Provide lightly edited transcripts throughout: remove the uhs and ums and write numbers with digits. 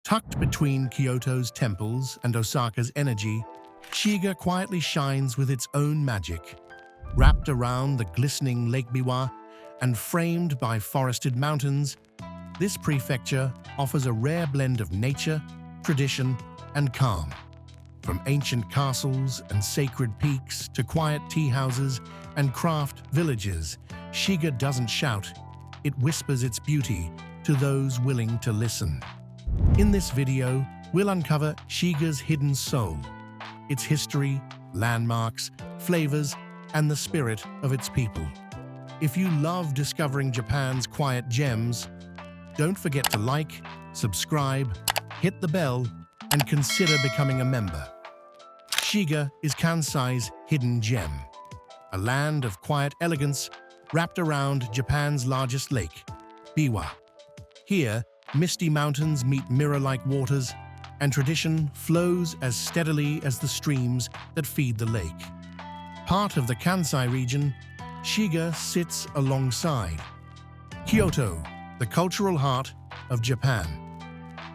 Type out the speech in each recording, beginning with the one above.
Tucked between Kyoto's temples and Osaka's energy, Shiga quietly shines with its own magic. Wrapped around the glistening Lake Biwa and framed by forested mountains, this prefecture offers a rare blend of nature, tradition, and calm. From ancient castles and sacred peaks to quiet tea houses and craft villages, Shiga doesn't shout, it whispers its beauty to those willing to listen. In this video, we'll uncover Shiga's hidden soul, its history, landmarks, flavors, and the spirit of its people. If you love discovering Japan's quiet gems, don't forget to like, subscribe, hit the bell, and consider becoming a member. Shiga is Kansai's hidden gem, a land of quiet elegance wrapped around Japan's largest lake, Biwa. Here, misty mountains meet mirror-like waters, and tradition flows as steadily as the streams that feed the lake. Part of the Kansai region, Shiga sits alongside Kyoto, the cultural heart of Japan;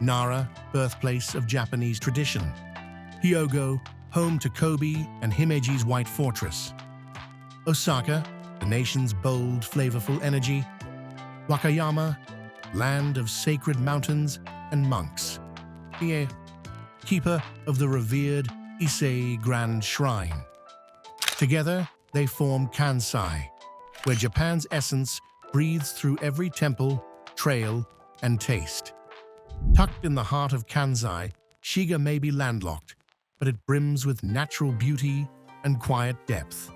Nara, birthplace of Japanese tradition; Hyogo, home to Kobe and Himeji's White Fortress; Osaka, the nation's bold, flavorful energy; Wakayama, land of sacred mountains and monks; Hiei, keeper of the revered Issei Grand Shrine. Together, they form Kansai, where Japan's essence breathes through every temple, trail, and taste. Tucked in the heart of Kansai, Shiga may be landlocked, but it brims with natural beauty and quiet depth.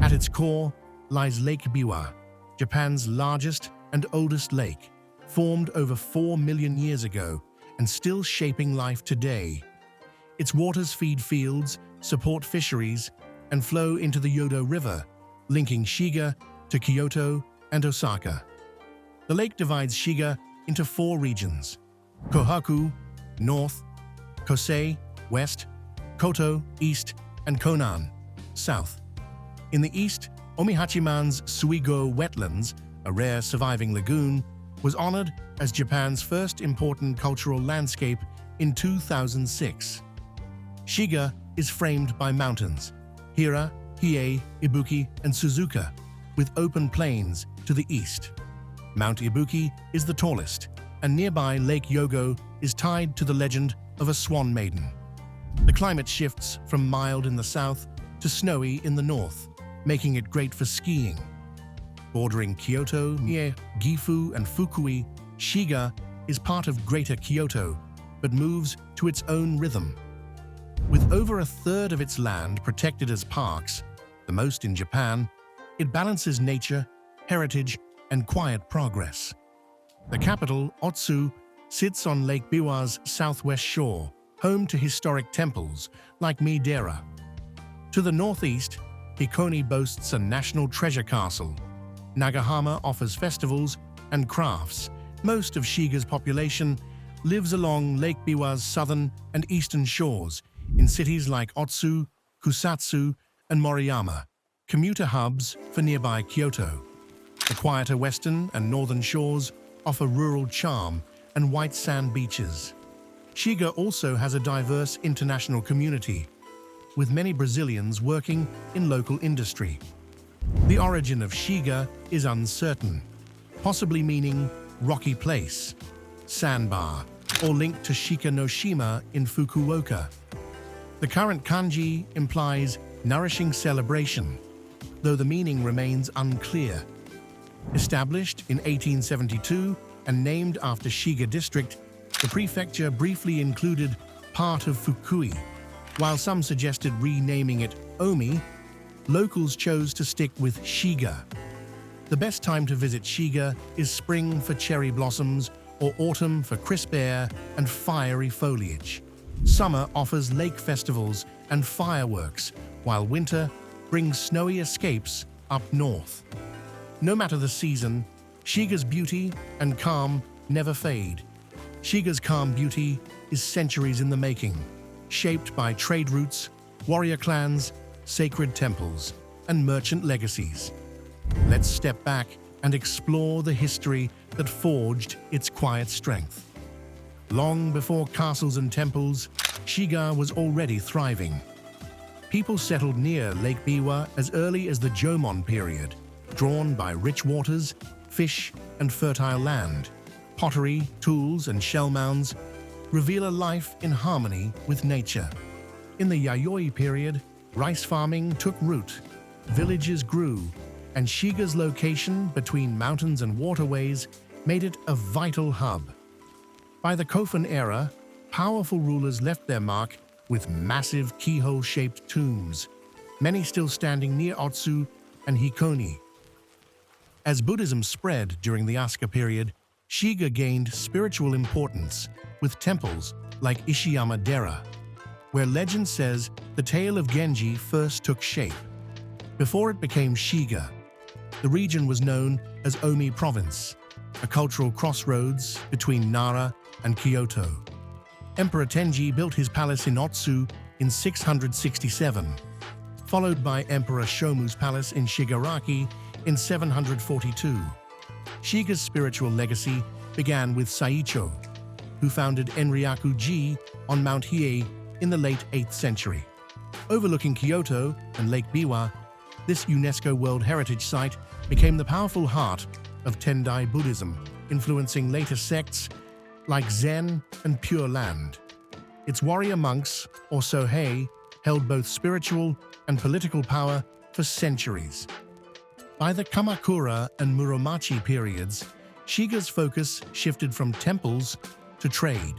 At its core lies Lake Biwa, Japan's largest and oldest lake, formed over 4 million years ago and still shaping life today. Its waters feed fields, support fisheries, and flow into the Yodo River, linking Shiga to Kyoto and Osaka. The lake divides Shiga into 4 regions: Kohaku, north; Kosei, west; Koto, east; and Konan, south. In the east, Omihachiman's Suigo wetlands, a rare surviving lagoon, was honored as Japan's first important cultural landscape in 2006. Shiga is framed by mountains: Hira, Hiei, Ibuki, and Suzuka, with open plains to the east. Mount Ibuki is the tallest, and nearby Lake Yogo is tied to the legend of a swan maiden. The climate shifts from mild in the south to snowy in the north, making it great for skiing. Bordering Kyoto, Mie, Gifu, and Fukui, Shiga is part of Greater Kyoto, but moves to its own rhythm. With over a third of its land protected as parks, the most in Japan, it balances nature, heritage, and quiet progress. The capital, Otsu, sits on Lake Biwa's southwest shore, home to historic temples like Midera. To the northeast, Hikone boasts a national treasure castle. Nagahama offers festivals and crafts. Most of Shiga's population lives along Lake Biwa's southern and eastern shores, in cities like Otsu, Kusatsu, and Moriyama, commuter hubs for nearby Kyoto. The quieter western and northern shores offer rural charm and white sand beaches. Shiga also has a diverse international community, with many Brazilians working in local industry. The origin of Shiga is uncertain, possibly meaning rocky place, sandbar, or linked to Shika no Shima in Fukuoka. The current kanji implies nourishing celebration, though the meaning remains unclear. Established in 1872 and named after Shiga district, the prefecture briefly included part of Fukui. While some suggested renaming it Omi, locals chose to stick with Shiga. The best time to visit Shiga is spring for cherry blossoms or autumn for crisp air and fiery foliage. Summer offers lake festivals and fireworks, while winter brings snowy escapes up north. No matter the season, Shiga's beauty and calm never fade. Shiga's calm beauty is centuries in the making, shaped by trade routes, warrior clans, sacred temples, and merchant legacies. Let's step back and explore the history that forged its quiet strength. Long before castles and temples, Shiga was already thriving. People settled near Lake Biwa as early as the Jomon period, drawn by rich waters, fish, and fertile land. Pottery, tools, and shell mounds reveal a life in harmony with nature. In the Yayoi period, rice farming took root, villages grew, and Shiga's location between mountains and waterways made it a vital hub. By the Kofun era, powerful rulers left their mark with massive keyhole-shaped tombs, many still standing near Otsu and Hikone. As Buddhism spread during the Asuka period, Shiga gained spiritual importance with temples like Ishiyama Dera, where legend says the tale of Genji first took shape. Before it became Shiga, the region was known as Omi Province, a cultural crossroads between Nara and Kyoto. Emperor Tenji built his palace in Otsu in 667, followed by Emperor Shomu's palace in Shigaraki in 742. Shiga's spiritual legacy began with Saicho, who founded Enryaku-ji on Mount Hiei in the late 8th century. Overlooking Kyoto and Lake Biwa, this UNESCO World Heritage Site became the powerful heart of Tendai Buddhism, influencing later sects like Zen and Pure Land. Its warrior monks, or Sohei, held both spiritual and political power for centuries. By the Kamakura and Muromachi periods, Shiga's focus shifted from temples to trade.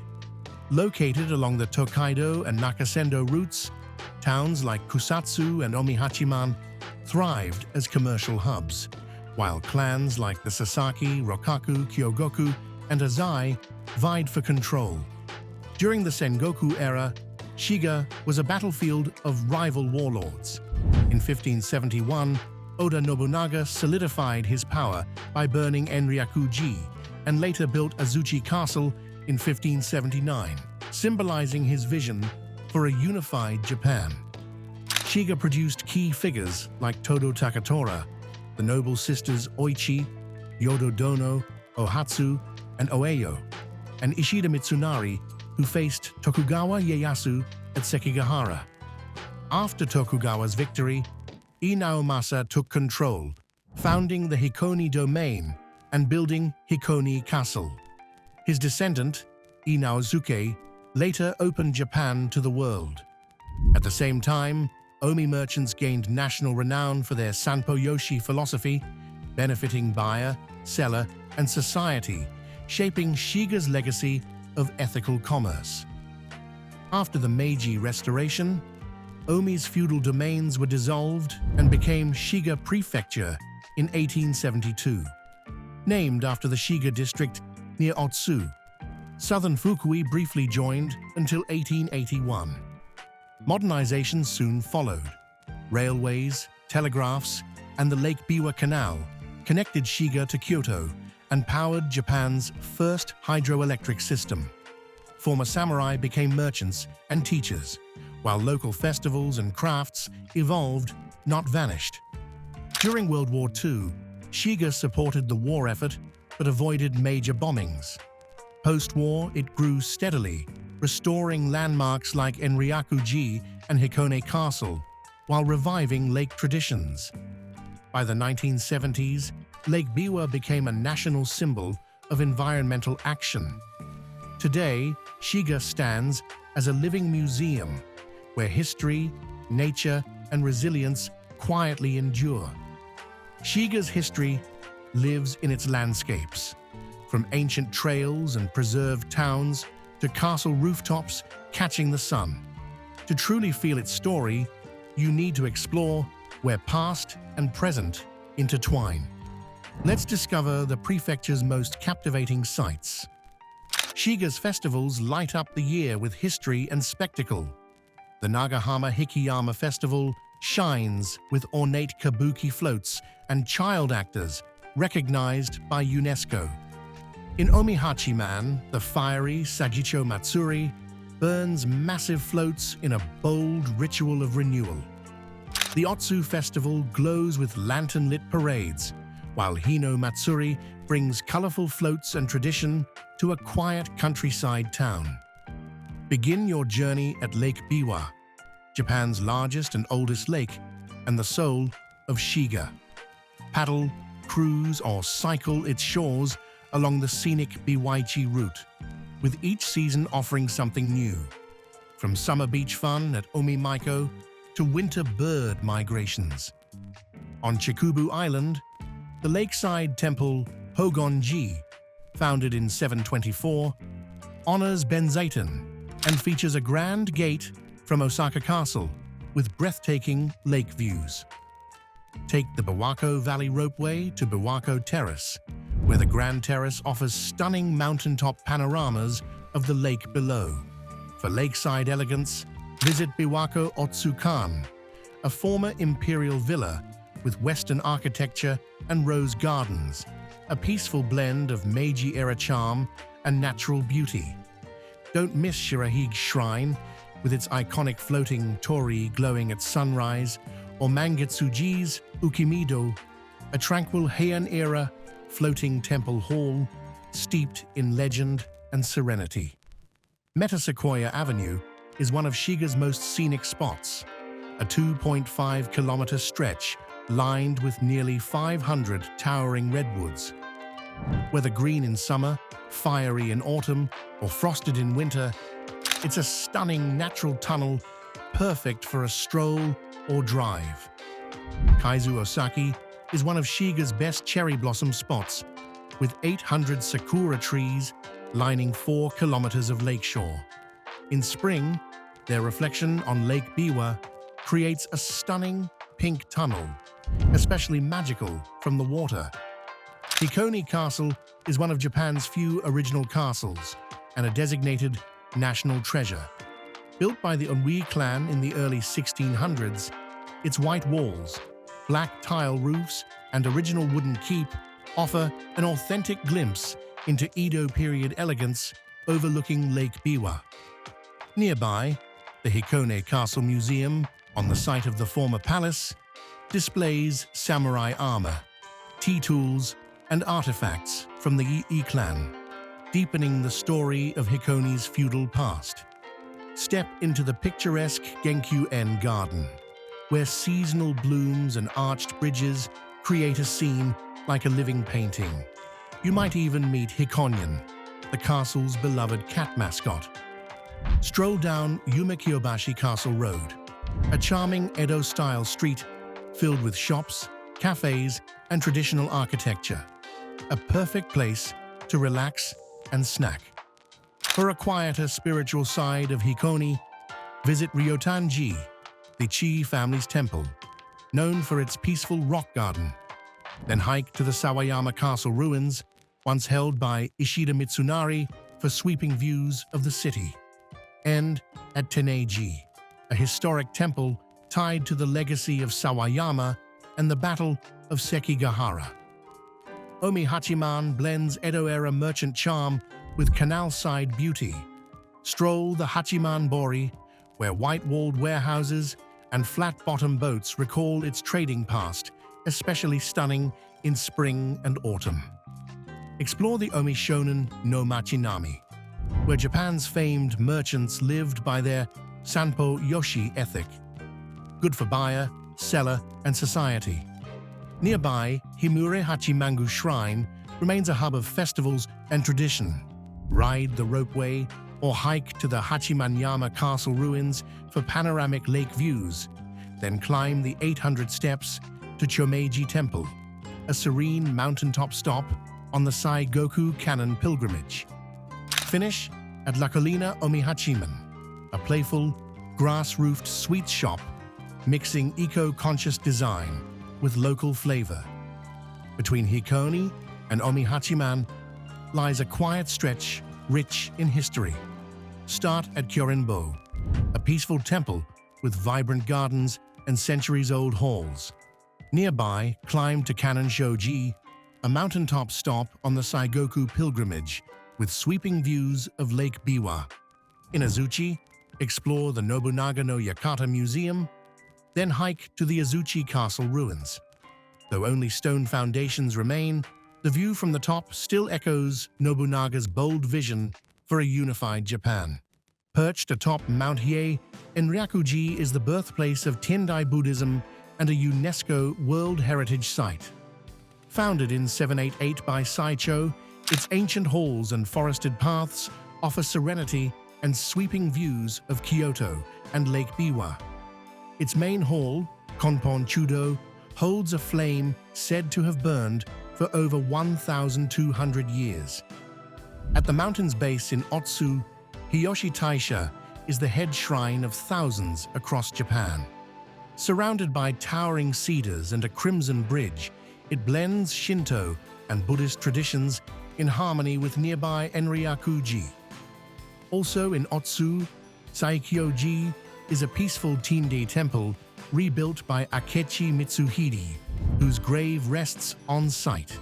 Located along the Tokaido and Nakasendo routes, towns like Kusatsu and Omihachiman thrived as commercial hubs, while clans like the Sasaki, Rokaku, Kyogoku, and Azai vied for control. During the Sengoku era, Shiga was a battlefield of rival warlords. In 1571, Oda Nobunaga solidified his power by burning Enryaku-ji and later built Azuchi Castle in 1579, symbolizing his vision for a unified Japan. Shiga produced key figures like Todo Takatora, the noble sisters Oichi, Yodo Dono, Ohatsu, and Oeyo, and Ishida Mitsunari, who faced Tokugawa Ieyasu at Sekigahara. After Tokugawa's victory, Ii Naomasa took control, founding the Hikone domain and building Hikone Castle. His descendant, Ii Naosuke, later opened Japan to the world. At the same time, Omi merchants gained national renown for their Sanpo-yoshi philosophy, benefiting buyer, seller, and society, shaping Shiga's legacy of ethical commerce. After the Meiji Restoration, Omi's feudal domains were dissolved and became Shiga Prefecture in 1872. Named after the Shiga district near Otsu, southern Fukui briefly joined until 1881. Modernization soon followed. Railways, telegraphs, and the Lake Biwa Canal connected Shiga to Kyoto and powered Japan's first hydroelectric system. Former samurai became merchants and teachers, while local festivals and crafts evolved, not vanished. During World War II, Shiga supported the war effort but avoided major bombings. Post-war, it grew steadily, restoring landmarks like Enryaku-ji and Hikone Castle, while reviving lake traditions. By the 1970s, Lake Biwa became a national symbol of environmental action. Today, Shiga stands as a living museum where history, nature, and resilience quietly endure. Shiga's history lives in its landscapes, from ancient trails and preserved towns to castle rooftops catching the sun. To truly feel its story, you need to explore where past and present intertwine. Let's discover the prefecture's most captivating sights. Shiga's festivals light up the year with history and spectacle. The Nagahama Hikiyama Festival shines with ornate kabuki floats and child actors recognized by UNESCO. In Omihachiman, the fiery Sagicho Matsuri burns massive floats in a bold ritual of renewal. The Otsu Festival glows with lantern-lit parades, while Hino Matsuri brings colorful floats and tradition to a quiet countryside town. Begin your journey at Lake Biwa, Japan's largest and oldest lake and the soul of Shiga. Paddle, cruise, or cycle its shores along the scenic Biwaichi route, with each season offering something new. From summer beach fun at Omimaiko to winter bird migrations. On Chikubu Island, the lakeside temple Hikone-ji, founded in 724, honors Benzaiten and features a grand gate from Osaka Castle with breathtaking lake views. Take the Biwako Valley Ropeway to Biwako Terrace, where the Grand Terrace offers stunning mountaintop panoramas of the lake below. For lakeside elegance, visit Biwako Otsukan, a former imperial villa with Western architecture and rose gardens, a peaceful blend of Meiji-era charm and natural beauty. Don't miss Shirahige Shrine, with its iconic floating torii glowing at sunrise, or Mangetsuji's Ukimido, a tranquil Heian-era floating temple hall steeped in legend and serenity. Metasequoia Avenue is one of Shiga's most scenic spots, a 2.5-kilometer stretch lined with nearly 500 towering redwoods. Whether green in summer, fiery in autumn, or frosted in winter, it's a stunning natural tunnel perfect for a stroll or drive. Kaizu Osaki is one of Shiga's best cherry blossom spots, with 800 sakura trees lining 4 kilometers of lakeshore. In spring, their reflection on Lake Biwa creates a stunning pink tunnel, especially magical from the water. Hikone Castle is one of Japan's few original castles and a designated national treasure. Built by the Onui clan in the early 1600s, its white walls, black tile roofs, and original wooden keep offer an authentic glimpse into Edo period elegance overlooking Lake Biwa. Nearby, the Hikone Castle Museum, on the site of the former palace, displays samurai armor, tea tools, and artifacts from the Ii clan, deepening the story of Hikone's feudal past. Step into the picturesque Genkyu-en Garden, where seasonal blooms and arched bridges create a scene like a living painting. You might even meet Hikonyan, the castle's beloved cat mascot. Stroll down Yumekyobashi Castle Road, a charming Edo-style street filled with shops, cafes, and traditional architecture. A perfect place to relax and snack. For a quieter spiritual side of Hikone, visit Ryotan-ji, the Chi family's temple, known for its peaceful rock garden. Then hike to the Sawayama Castle ruins, once held by Ishida Mitsunari, for sweeping views of the city. And at Tenei-ji, a historic temple tied to the legacy of Sawayama and the Battle of Sekigahara. Omi-Hachiman blends Edo-era merchant charm with canal-side beauty. Stroll the Hachiman-bori, where white-walled warehouses and flat-bottom boats recall its trading past, especially stunning in spring and autumn. Explore the Omi-shonen no Machinami, where Japan's famed merchants lived by their Sanpo Yoshi ethic, good for buyer, seller, and society. Nearby, Himure Hachimangu Shrine remains a hub of festivals and tradition. Ride the ropeway or hike to the Hachimanyama Castle ruins for panoramic lake views, then climb the 800 steps to Chomeiji Temple, a serene mountaintop stop on the Saigoku Canon pilgrimage. Finish at La Colina Omi-Hachiman, a playful, grass-roofed sweets shop mixing eco-conscious design with local flavor. Between Hikone and Omi-Hachiman lies a quiet stretch rich in history. Start at Kyorinbo, a peaceful temple with vibrant gardens and centuries-old halls. Nearby, climb to Kannon-shoji, a mountaintop stop on the Saigoku pilgrimage with sweeping views of Lake Biwa. In Azuchi, explore the Nobunaga no Yakata Museum, then hike to the Azuchi Castle ruins. Though only stone foundations remain, The view from the top still echoes Nobunaga's bold vision for a unified Japan. Perched atop Mount Hiei, Enryaku-ji is the birthplace of Tendai Buddhism and a UNESCO World Heritage Site. Founded in 788 by Saicho, its ancient halls and forested paths offer serenity and sweeping views of Kyoto and Lake Biwa. Its main hall, Konpon Chudo, holds a flame said to have burned for over 1,200 years. At the mountain's base in Otsu, Hiyoshi Taisha is the head shrine of thousands across Japan. Surrounded by towering cedars and a crimson bridge, it blends Shinto and Buddhist traditions in harmony with nearby Enryaku-ji. Also in Otsu, Saikyo-ji is a peaceful Tendai temple rebuilt by Akechi Mitsuhide, whose grave rests on site.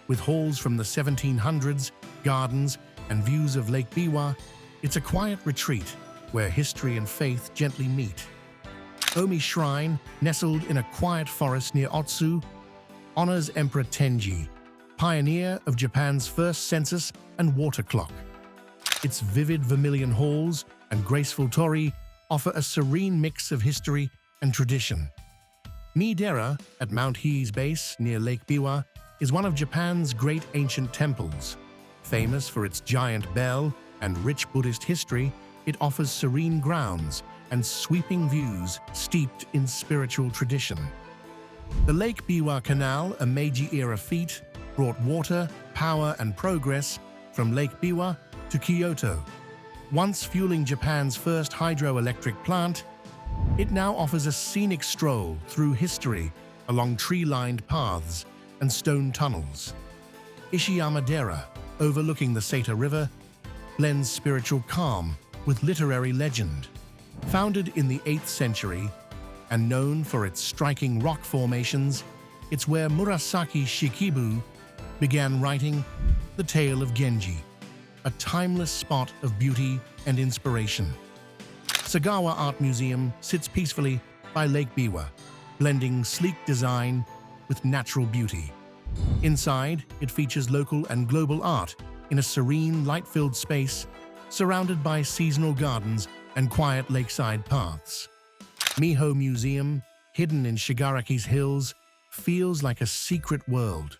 With halls from the 1700s, gardens, and views of Lake Biwa, it's a quiet retreat where history and faith gently meet. Omi Shrine, nestled in a quiet forest near Otsu, honors Emperor Tenji, pioneer of Japan's first census and water clock. Its vivid vermilion halls and graceful torii offer a serene mix of history and tradition. Midera, at Mount Hiei's base near Lake Biwa, is one of Japan's great ancient temples. Famous for its giant bell and rich Buddhist history, it offers serene grounds and sweeping views steeped in spiritual tradition. The Lake Biwa Canal, a Meiji-era feat, brought water, power, and progress from Lake Biwa to Kyoto. Once fueling Japan's first hydroelectric plant, it now offers a scenic stroll through history along tree-lined paths and stone tunnels. Ishiyama-dera, overlooking the Seita River, blends spiritual calm with literary legend. Founded in the 8th century and known for its striking rock formations, it's where Murasaki Shikibu began writing The Tale of Genji, a timeless spot of beauty and inspiration. Sagawa Art Museum sits peacefully by Lake Biwa, blending sleek design with natural beauty. Inside, it features local and global art in a serene, light-filled space surrounded by seasonal gardens and quiet lakeside paths. Miho Museum, hidden in Shigaraki's hills, feels like a secret world.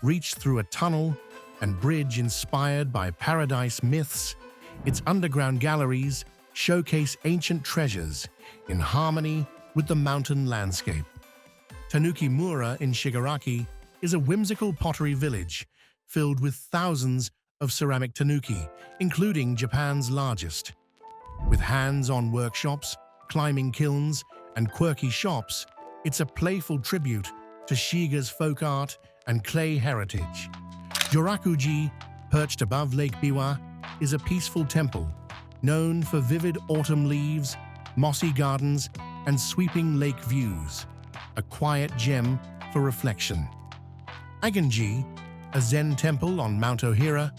Reach through a tunnel and bridge inspired by paradise myths, its underground galleries showcase ancient treasures in harmony with the mountain landscape. Tanuki Mura in Shigaraki is a whimsical pottery village filled with thousands of ceramic tanuki, including Japan's largest. With hands-on workshops, climbing kilns, and quirky shops, it's a playful tribute to Shiga's folk art and clay heritage. Joraku-ji, perched above Lake Biwa, is a peaceful temple known for vivid autumn leaves, mossy gardens, and sweeping lake views, a quiet gem for reflection. Agenji, a Zen temple on Mount Ohira,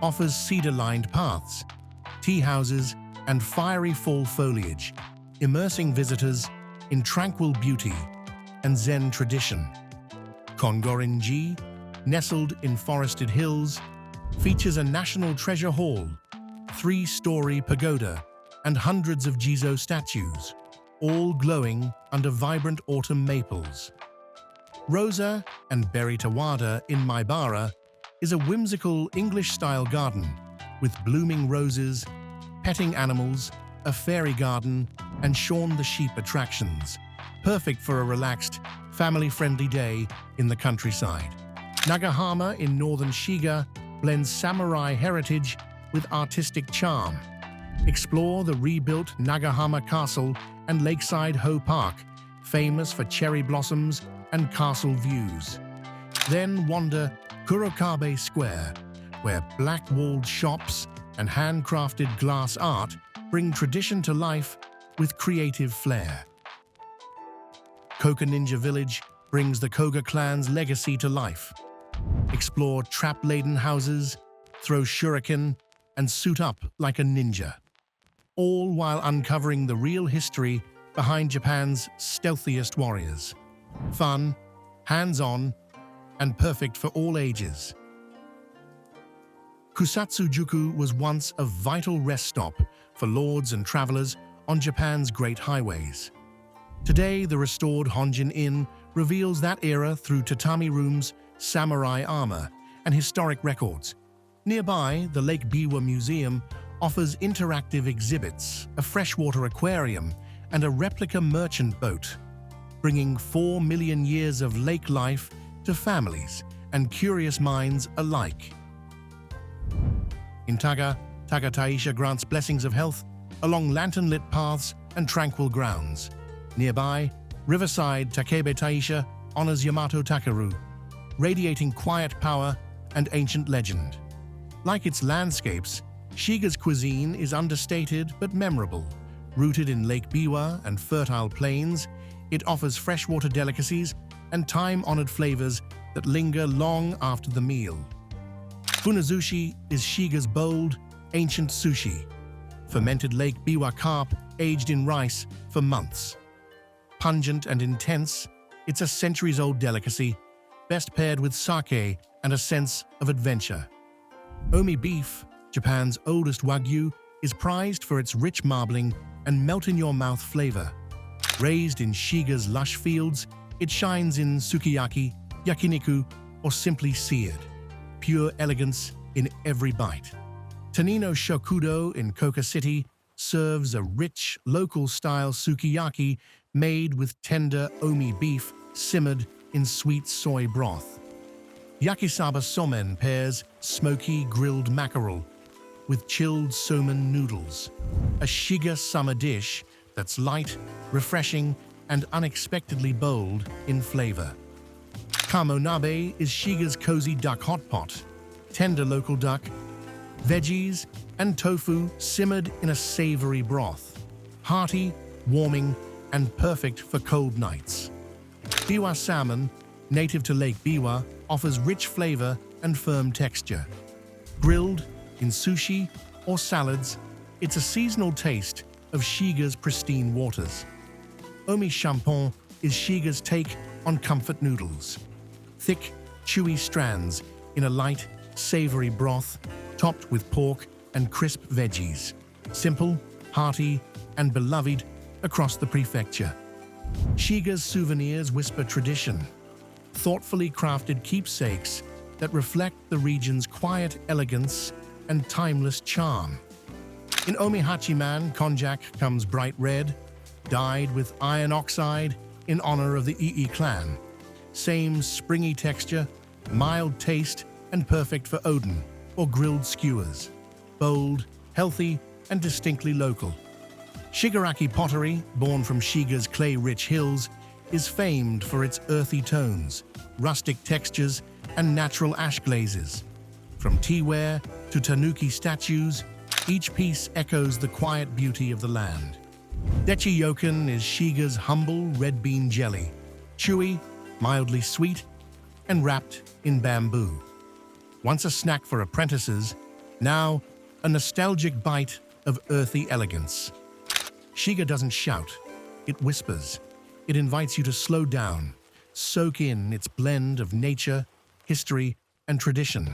offers cedar-lined paths, tea houses, and fiery fall foliage, immersing visitors in tranquil beauty and Zen tradition. Kongorin-ji, nestled in forested hills, features a national treasure hall, 3-story pagoda, and hundreds of Jizo statues, all glowing under vibrant autumn maples. Rosa and Beritawada in Maibara is a whimsical English-style garden with blooming roses, petting animals, a fairy garden, and Shaun the Sheep attractions, perfect for a relaxed, family-friendly day in the countryside. Nagahama in northern Shiga blends samurai heritage with artistic charm. Explore the rebuilt Hikone Castle and Lakeside Ho Park, famous for cherry blossoms and castle views. Then wander Kurokabe Square, where black-walled shops and handcrafted glass art bring tradition to life with creative flair. Koka Ninja Village brings the Koga clan's legacy to life. Explore trap-laden houses, throw shuriken, and suit up like a ninja, all while uncovering the real history behind Japan's stealthiest warriors. Fun, hands-on, and perfect for all ages. Kusatsujuku was once a vital rest stop for lords and travelers on Japan's great highways. Today, the restored Honjin Inn reveals that era through tatami rooms, samurai armor, and historic records. Nearby, the Lake Biwa Museum offers interactive exhibits, a freshwater aquarium, and a replica merchant boat, bringing 4 million years of lake life to families and curious minds alike. In Taga-Taisha grants blessings of health along lantern-lit paths and tranquil grounds. Nearby, riverside Takebe Taisha honors Yamato Takeru, radiating quiet power and ancient legend. Like its landscapes, Shiga's cuisine is understated but memorable. Rooted in Lake Biwa and fertile plains, it offers freshwater delicacies and time-honored flavors that linger long after the meal. Funazushi is Shiga's bold, ancient sushi, fermented Lake Biwa carp aged in rice for months. Pungent and intense, it's a centuries-old delicacy, best paired with sake and a sense of adventure. Omi beef, Japan's oldest wagyu, is prized for its rich marbling and melt-in-your-mouth flavor. Raised in Shiga's lush fields, it shines in sukiyaki, yakiniku, or simply seared. Pure elegance in every bite. Tanino Shokudo in Koka City serves a rich, local-style sukiyaki made with tender omi beef simmered in sweet soy broth. Yakisaba somen pairs smoky grilled mackerel with chilled somen noodles, a Shiga summer dish that's light, refreshing, and unexpectedly bold in flavor. Kamonabe is Shiga's cozy duck hot pot, tender local duck, veggies, and tofu simmered in a savory broth. Hearty, warming, and perfect for cold nights. Biwa salmon, native to Lake Biwa, offers rich flavor and firm texture. Grilled, in sushi, or salads, it's a seasonal taste of Shiga's pristine waters. Omi champon is Shiga's take on comfort noodles. Thick, chewy strands in a light, savory broth, topped with pork and crisp veggies. Simple, hearty, and beloved across the prefecture. Shiga's souvenirs whisper tradition, thoughtfully crafted keepsakes that reflect the region's quiet elegance and timeless charm. In Omihachiman, konjac comes bright red, dyed with iron oxide in honor of the Ii clan. Same springy texture, mild taste, and perfect for oden or grilled skewers. Bold, healthy, and distinctly local. Shigaraki pottery, born from Shiga's clay-rich hills, is famed for its earthy tones, rustic textures, and natural ash glazes. From teaware to tanuki statues, each piece echoes the quiet beauty of the land. Dechi Yokan is Shiga's humble red bean jelly, chewy, mildly sweet, and wrapped in bamboo. Once a snack for apprentices, now a nostalgic bite of earthy elegance. Shiga doesn't shout, it whispers. It invites you to slow down, soak in its blend of nature, history, and tradition.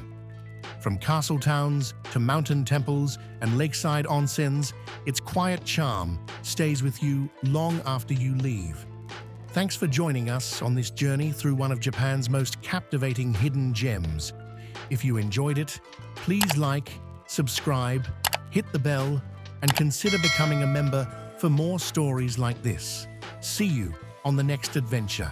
From castle towns to mountain temples and lakeside onsens, its quiet charm stays with you long after you leave. Thanks for joining us on this journey through one of Japan's most captivating hidden gems. If you enjoyed it, please like, subscribe, hit the bell, and consider becoming a member for more stories like this. See you on the next adventure.